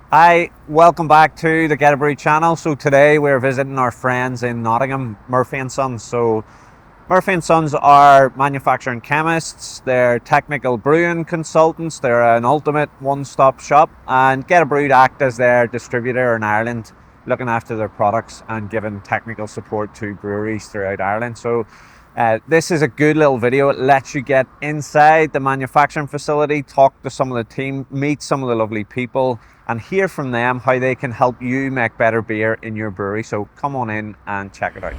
Hi, welcome back to the Geterbrewed channel. So today we're visiting our friends in Nottingham, Murphy and Sons. So Murphy and Sons are manufacturing chemists, they're technical brewing consultants, they're an ultimate one-stop shop, and Geterbrewed act as their distributor in Ireland, looking after their products and giving technical support to breweries throughout Ireland. So this is a good little video. It lets you get inside the manufacturing facility, talk to some of the team, meet some of the lovely people, and hear from them how they can help you make better beer in your brewery. So come on in and check it out.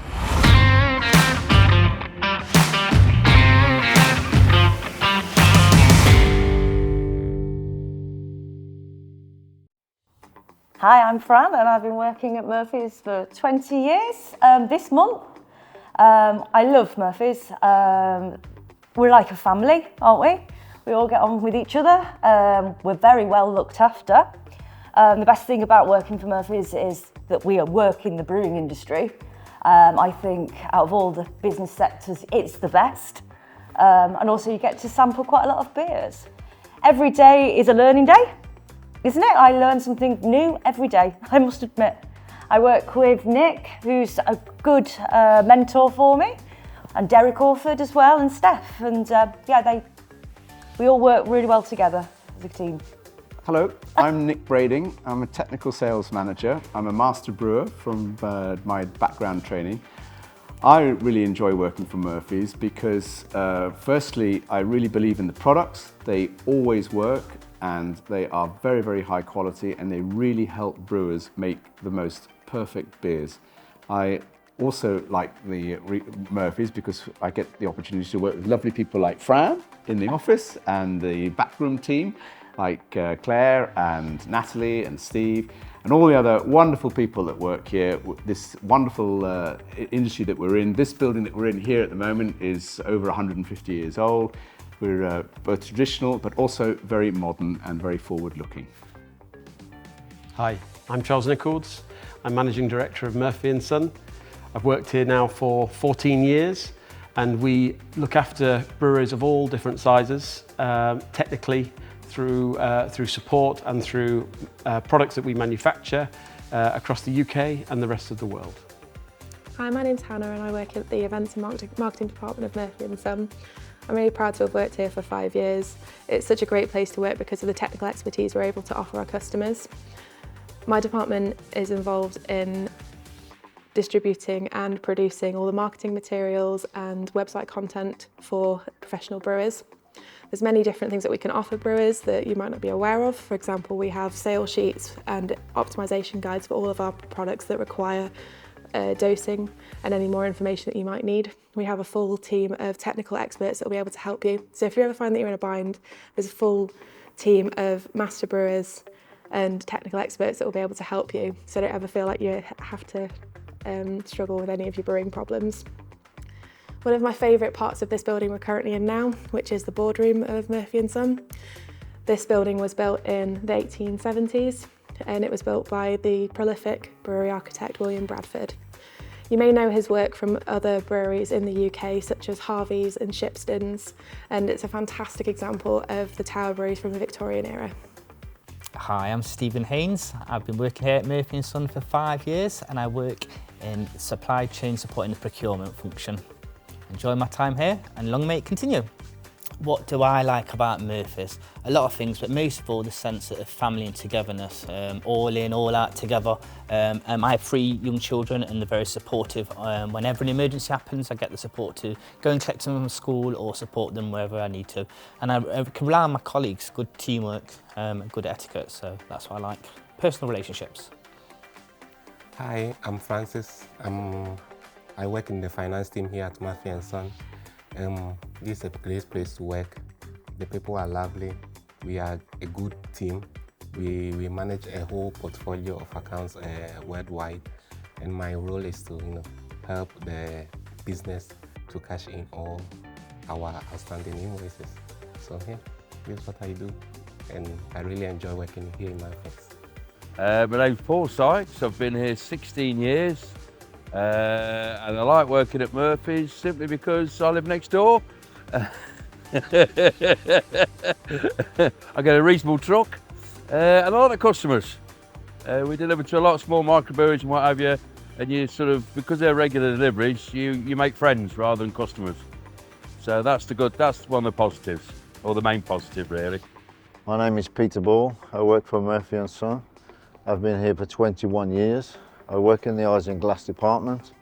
Hi, I'm Fran and I've been working at Murphy's for 20 years this month. I love Murphy's. We're like a family, aren't we? We all get on with each other. We're very well looked after. The best thing about working for Murphy's is that we work in the brewing industry. I think out of all the business sectors, it's the best. And also you get to sample quite a lot of beers. Every day is a learning day, isn't it? I learn something new every day, I must admit. I work with Nick, who's a good mentor for me, and Derek Orford as well, and Steph. And we all work really well together as a team. Hello, I'm Nick Brading. I'm a technical sales manager. I'm a master brewer from my background training. I really enjoy working for Murphy's because firstly, I really believe in the products. They always work and they are very, very high quality and they really help brewers make the most perfect beers. I also like the Murphy's because I get the opportunity to work with lovely people like Fran in the office and the backroom team like Claire and Natalie and Steve and all the other wonderful people that work here. This wonderful industry that we're in, this building that we're in here at the moment is over 150 years old. We're both traditional but also very modern and very forward-looking. Hi, I'm Charles Nichols. I'm Managing Director of Murphy & Son. I've worked here now for 14 years and we look after breweries of all different sizes, technically through support and through products that we manufacture across the UK and the rest of the world. Hi, my name's Hannah and I work at the Events and Marketing Department of Murphy & Son. I'm really proud to have worked here for 5 years. It's such a great place to work because of the technical expertise we're able to offer our customers. My department is involved in distributing and producing all the marketing materials and website content for professional brewers. There's many different things that we can offer brewers that you might not be aware of. For example, we have sales sheets and optimization guides for all of our products that require dosing and any more information that you might need. We have a full team of technical experts that will be able to help you. So if you ever find that you're in a bind, there's a full team of master brewers and technical experts that will be able to help you. So don't ever feel like you have to struggle with any of your brewing problems. One of my favourite parts of this building we're currently in now, which is the boardroom of Murphy & Son. This building was built in the 1870s and it was built by the prolific brewery architect William Bradford. You may know his work from other breweries in the UK such as Harvey's and Shipston's, and it's a fantastic example of the Tower Breweries from the Victorian era. Hi, I'm Stephen Haynes. I've been working here at Murphy & Son for 5 years and I work in supply chain supporting the procurement function. Enjoy my time here and long may it continue. What do I like about Murphy's? A lot of things, but most of all the sense of family and togetherness, all in, all out together. I have 3 young children and they're very supportive. Whenever an emergency happens, I get the support to go and collect them from school or support them wherever I need to. And I can rely on my colleagues, good teamwork, good etiquette, so that's what I like. Personal relationships. Hi, I'm Francis. I work in the finance team here at Murphy & Son. This is a great place to work. The people are lovely. We are a good team. We manage a whole portfolio of accounts worldwide, and my role is to help the business to cash in all our outstanding invoices. So yeah, this is what I do, and I really enjoy working here in Murphy's. My name's Paul Sykes. I've been here 16 years. And I like working at Murphy's simply because I live next door. I get a reasonable truck and I like the customers. We deliver to a lot of small microbreweries and what have you, and you sort of, because they're regular deliveries, you make friends rather than customers. So that's one of the positives, or the main positive really. My name is Peter Ball. I work for Murphy & Son. I've been here for 21 years. I work in the eyes and glass department,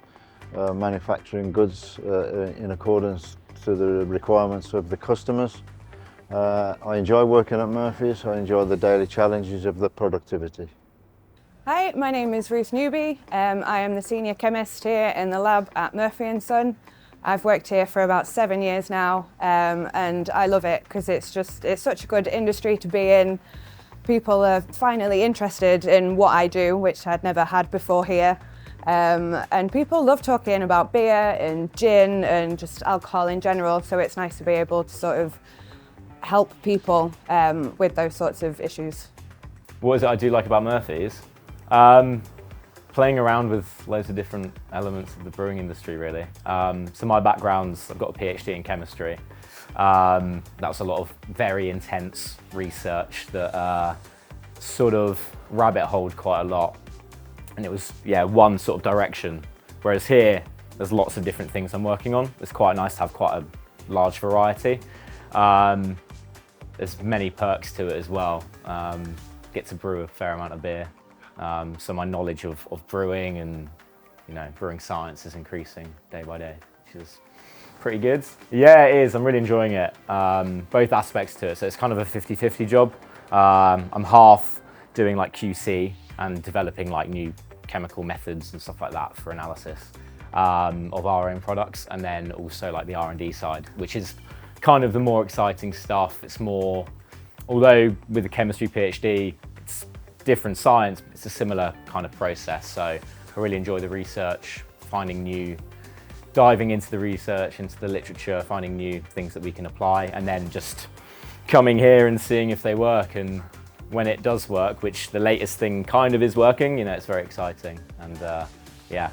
manufacturing goods in accordance to the requirements of the customers. I enjoy working at Murphy's. I enjoy the daily challenges of the productivity. Hi, my name is Ruth Newby. I am the senior chemist here in the lab at Murphy & Son. I've worked here for about 7 years now, and I love it because it's such a good industry to be in. People are finally interested in what I do, which I'd never had before here. And people love talking about beer and gin and just alcohol in general, so it's nice to be able to sort of help people with those sorts of issues. What is it I do like about Murphy's? Playing around with loads of different elements of the brewing industry, really. So my background's, I've got a PhD in chemistry. That's a lot of very intense research that sort of rabbit-holed quite a lot. And it was, yeah, one sort of direction. Whereas here, there's lots of different things I'm working on. It's quite nice to have quite a large variety. There's many perks to it as well. Get to brew a fair amount of beer. So my knowledge of brewing and, brewing science is increasing day by day, which is pretty good. Yeah, it is. I'm really enjoying it. Both aspects to it. So it's kind of a 50-50 job. I'm half doing like QC and developing like new chemical methods and stuff like that for analysis of our own products, and then also like the R&D side, which is kind of the more exciting stuff. It's more, although with a chemistry PhD, it's different science, but it's a similar kind of process. So I really enjoy the research, diving into the research, into the literature, finding new things that we can apply, and then just coming here and seeing if they work. And when it does work, which the latest thing kind of is working, it's very exciting. And yeah,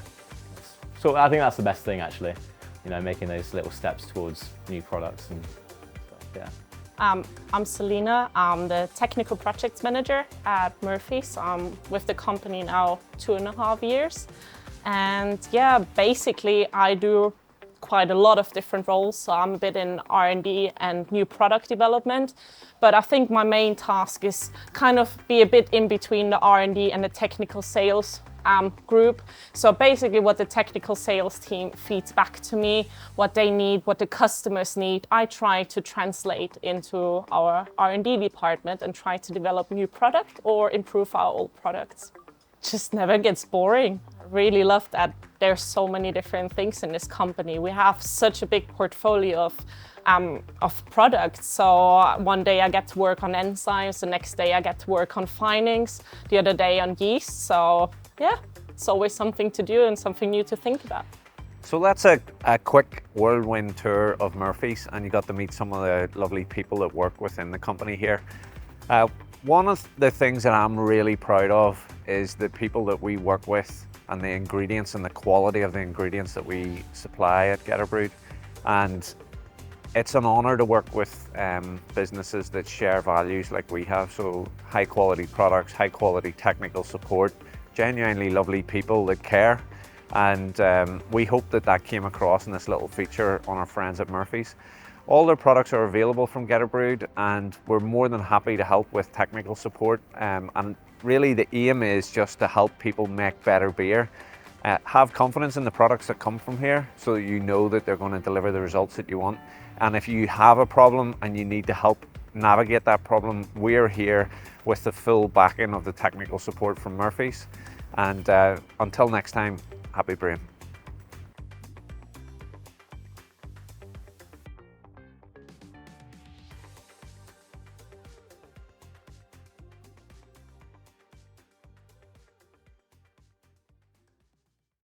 so I think that's the best thing actually, making those little steps towards new products and stuff, yeah. I'm Celina. I'm the technical projects manager at Murphy's. I'm with the company now 2.5 years. And yeah, basically I do quite a lot of different roles. So I'm a bit in R&D and new product development. But I think my main task is kind of be a bit in between the R&D and the technical sales group. So basically what the technical sales team feeds back to me, what they need, what the customers need, I try to translate into our R&D department and try to develop new product or improve our old products. Just never gets boring. I really love that there's so many different things in this company. We have such a big portfolio of products. So one day I get to work on enzymes, the next day I get to work on finings, the other day on yeast. So yeah, it's always something to do and something new to think about. So that's a quick whirlwind tour of Murphy's, and you got to meet some of the lovely people that work within the company here. One of the things that I'm really proud of is the people that we work with and the ingredients and the quality of the ingredients that we supply at Geterbrewed. And it's an honor to work with businesses that share values like we have. So high quality products, high quality technical support, genuinely lovely people that care. And we hope that came across in this little feature on our friends at Murphy's. All their products are available from Geterbrewed, and we're more than happy to help with technical support. And really the aim is just to help people make better beer. Have confidence in the products that come from here so that you know that they're going to deliver the results that you want. And if you have a problem and you need to help navigate that problem, we're here with the full backing of the technical support from Murphy's. And until next time, happy brewing.